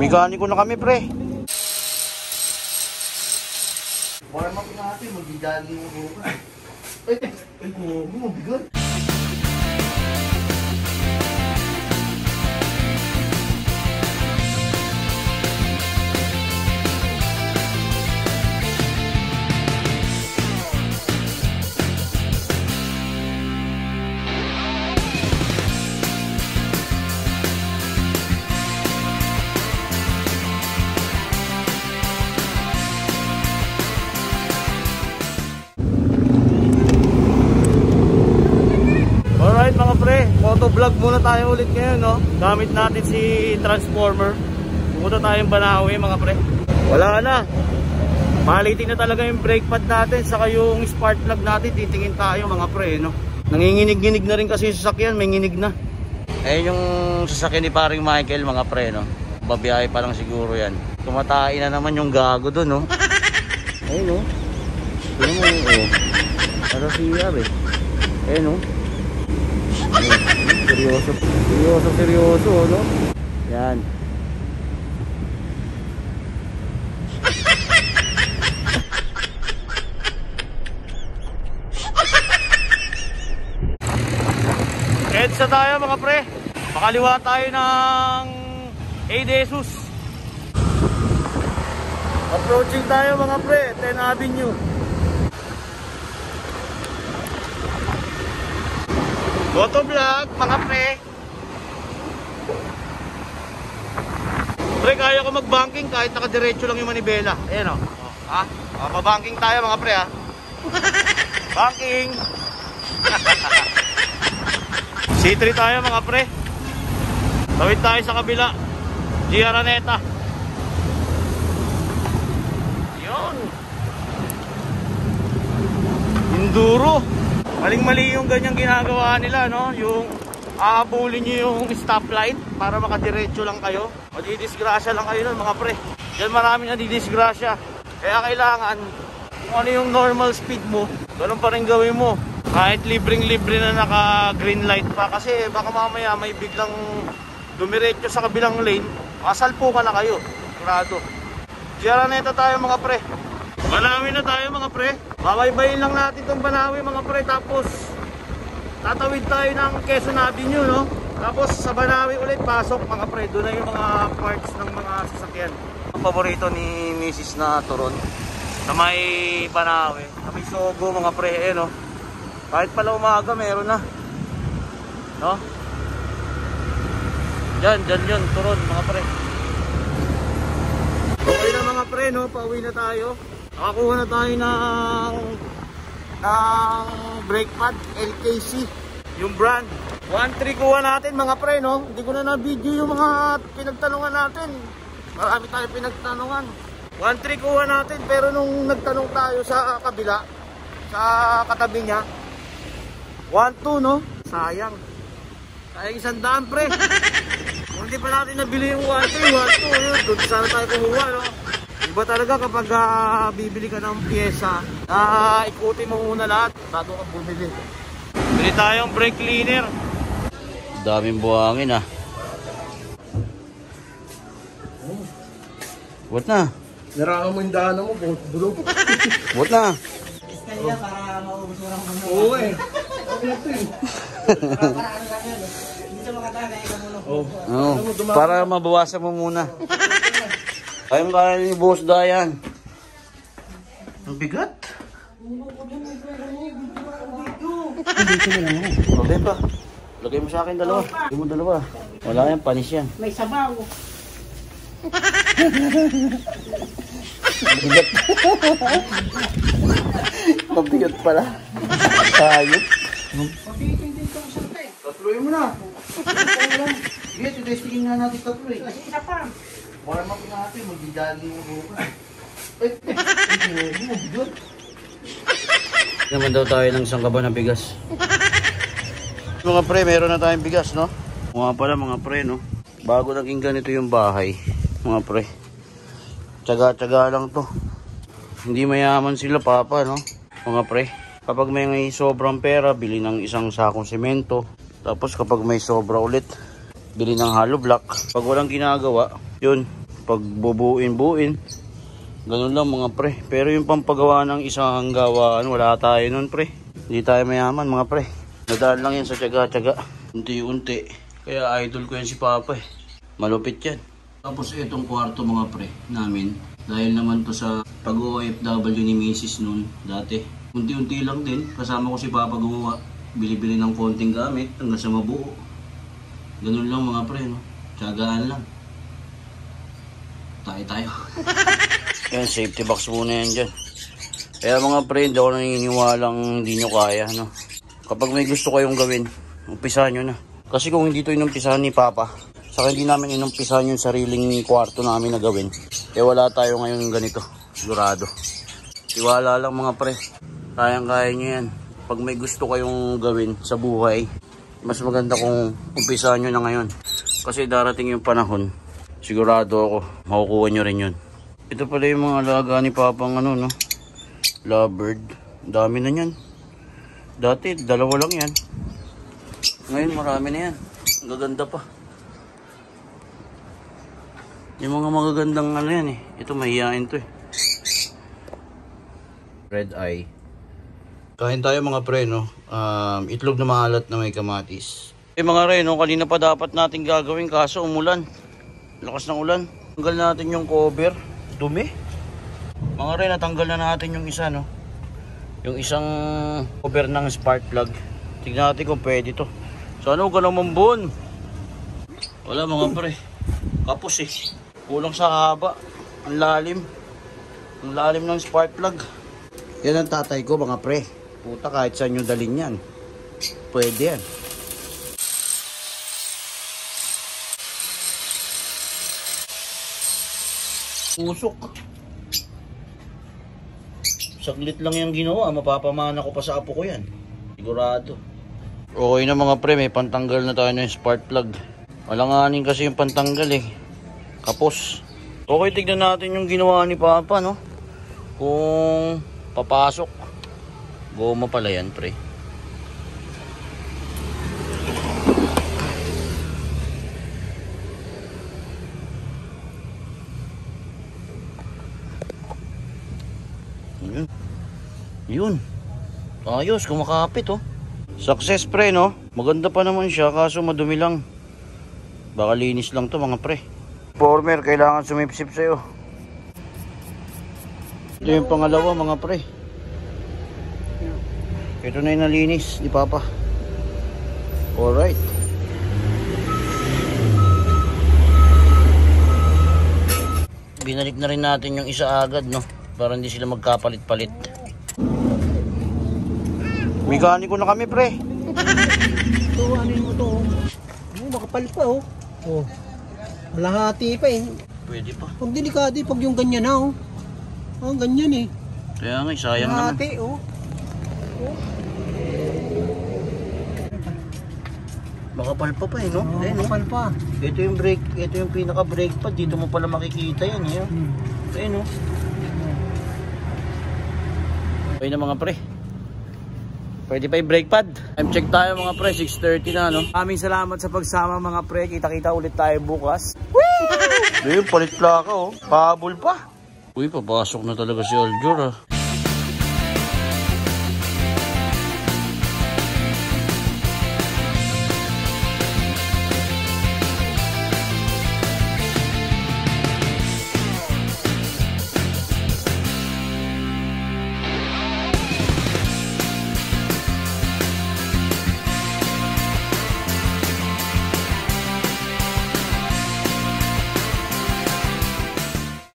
Mekaniko na kami, pre. Warm up natin, mag-jogging mo bukas. Ay, mabigat. Motovlog muna tayo ulit ngayon, no? Gamit natin si Transformer. Pumunta tayong Banawe, mga pre. Wala na. Maliting na talaga yung brake pad natin, saka yung spark plug natin. Titingin tayo, mga pre, no? Nanginginig-ginig na rin kasi yung sasakyan, may nginig na. Ayun yung sasakyan ni paring Michael, mga pre, no? Babiyahe pa lang siguro yan. Tumatain na naman yung gago dun, no? Ayun, no? Tignan mo, oh. Para siya, eh. Ayun, no? Seryoso, no? Yan. EDSA tayo, mga pre. Pakaliwa tayo ng ADSUS. Approaching tayo, mga pre, 10 Avenue. Motovlog, mga pre. Pre, kaya ko mag-banking kahit nakadiretso lang yung manibela. Ayan, o. Ha? Mabanking tayo, mga pre, ha? Banking. C3 tayo, mga pre. Tawid tayo sa kabila. Gia Araneta. Yun. Enduro. Maling-mali yung ganyang ginagawa nila, no? Yung aabulin nyo yung stoplight para makadiretso lang kayo. Madidisgrasya lang kayo nun, mga pre. Diyan marami na didisgrasya. Kaya kailangan, kung ano yung normal speed mo, ganun pa rin gawin mo. Kahit libreng-libre na naka-green light pa. Kasi baka mamaya may biglang dumiretso sa kabilang lane, masalpo ka na kayo. Sigurado. Giaraneta tayo, mga pre. Banawe na tayo, mga pre. Babaybayin lang natin itong Banawe, mga pre. Tapos tatawid tayo ng Quezon Avenue, no? Tapos sa Banawe ulit pasok, mga pre. Doon na yung mga parts ng mga sasakyan. Ang paborito ni Mrs. na turon sa may Banawe, sa may Sogo, mga pre, no? Kahit pala umaga meron na, no? Dyan yun, turon, mga pre. Okay na, mga pre, no? Pauwi na tayo. Nakakuha na tayo ng brake pad, LKC, yung brand. 1.3 kuha natin, mga pre, no? Hindi ko na na-video yung mga pinagtanungan natin. Marami tayo pinagtanungan. 1.3 kuha natin, pero nung nagtanong tayo sa kabila, sa katabi niya, 1.2, no? Sayang. Sayang 100, pre. Kung hindi pa natin nabili yung 1.3, 1.2, yun. Doon sana tayo kumuha, no? Iba talaga kapag bibili ka ng pyesa, ikutin mo muna lahat bago ka bumili. Bili tayong brake cleaner. Daming buhangin, ah. What na? Narangan mo yung daanan mo, bulog. What na? Kaya para maubos mo lang muna. Oo, eh. Hindi siya makatana, ikaw muna. Oo, para mabawasan mo muna. Kaya ni Boss Dayan. Ang bigat. Dito na lang ako. Okay pa. Lagay mo sa akin dalawa. Lagay mo dalawa. Wala yan, panis yan. May sabaw. Mabigat. Mabigat pala. Ayos. Tatluin mo na. Sige, tutestingin nga natin tatlo, eh. Kasi isa pa. Warm up natin, mag-jogging mo bukas. Ay, mabigat. Naman daw tayo ng isang kaba ng bigas. Mga pre, meron na tayong bigas, no? Mga pala, mga pre, no? Bago naging ganito yung bahay, mga pre. Tsaga-tsaga lang to. Hindi mayaman sila, papa, no? Mga pre. Kapag may sobrang pera, bili ng isang sakong semento. Tapos kapag may sobra ulit, bili ng hollow block. Pag walang ginagawa, yun, pag bubuin. Ganun lang mga pre. Pero yung pampagawa ng isang gawaan, wala tayo nun pre. Hindi tayo mayaman mga pre. Nadaan lang yan sa tiyaga-tiyaga. Unti-unti. Kaya idol ko yan si Papa eh. Malupit yan. Tapos itong kwarto mga pre namin. Dahil naman to sa pag-OFW ni Mrs. noon dati. Unti-unti lang din. Kasama ko si Papa gumawa. Bili-bili ng konting gamit hanggang sa mabuo. Ganun lang mga pre, no? Tiyagaan lang. Tayo. Yan, safety box muna yan dyan. Kaya mga pre, hindi ako naniniwalang hindi nyo kaya, no? Kapag may gusto kayong gawin, umpisahan nyo na. Kasi kung hindi to inumpisahan ni Papa, saka hindi namin inumpisahan yung sariling kwarto namin na gawin, eh wala tayo ngayon ganito. Sigurado. Tiwala lang mga pre. Kayang-kaya nyo yan. Pag may gusto kayong gawin sa buhay, mas maganda kung umpisahan nyo na ngayon. Kasi darating yung panahon, sigurado ako, makukuha nyo rin yun. Ito pala yung mga alaga ni Papang ano, no? Lovebird. Dami na yan. Dati, 2 lang yan. Ngayon, marami na yan. Ang gaganda pa. Yung mga magagandang ano yan eh. Ito, mahihain to eh. Red eye. Kain tayo mga pre, no? Itlog na maalat na may kamatis. Mga re, no? Kanina pa dapat natin gagawin kaso umulan. Lakas ng ulan. Tanggal natin yung cover. Dumi. Mga re, natanggal na natin yung isa, no? Yung isang cover ng spark plug. Tignan natin kung pwede to. Sana huwag ka naman buon. Wala mga pre. Kapos eh. Kulang sa haba. Ang lalim. Ang lalim ng spark plug. Yan ang tatay ko mga pre. Puta, kahit saan nyo dalhin yan. Pwede yan. Usok. Saglit lang yung ginawa. Mapapamana ko pa sa apo ko yan. Sigurado. Okay na mga pre. May pantanggal na tayo ng spark plug. Walanganin kasi yung pantanggal eh. Kapos. Okay, tignan natin yung ginawa ni Papa, no? Kung papasok. Goma pala yan, pre. Yun. Ayos, kumakapit oh. Success pre, no? Maganda pa naman siya kaso madumi lang. Baka linis lang to mga pre. Former, kailangan sumipsip sa'yo. Ito yung pangalawa mga pre. Ito na yung nalinis ni Papa. Alright. Binalik na rin natin yung isa agad, no? Para hindi sila magkapalit-palit. Mekaniko na kami, pre. Ito, ano mo to? Makapal pa, oh. Oh. Malahati pa eh. Pwede pa. Pag delikado eh, pag yung ganyan na, oh. Oh, ganyan eh. Kaya nga, sayang malahati, naman. Oh. Oh. Makapal pa eh, no? Oh, ayun, makapal pa. Ito yung brake, ito yung pinaka brake pad. Dito mo pala makikita yan, eh. Ayun, no? Okay na mga pre. Pwede pa yung brake pad. Time check tayo mga pre, 6:30 na, no? Maraming salamat sa pagsama mga pre. Kita-kita ulit tayo bukas. Woo! Ayun, palit plaka, oh. Pahabol pa. Uy, papasok na talaga si Aljur, ah.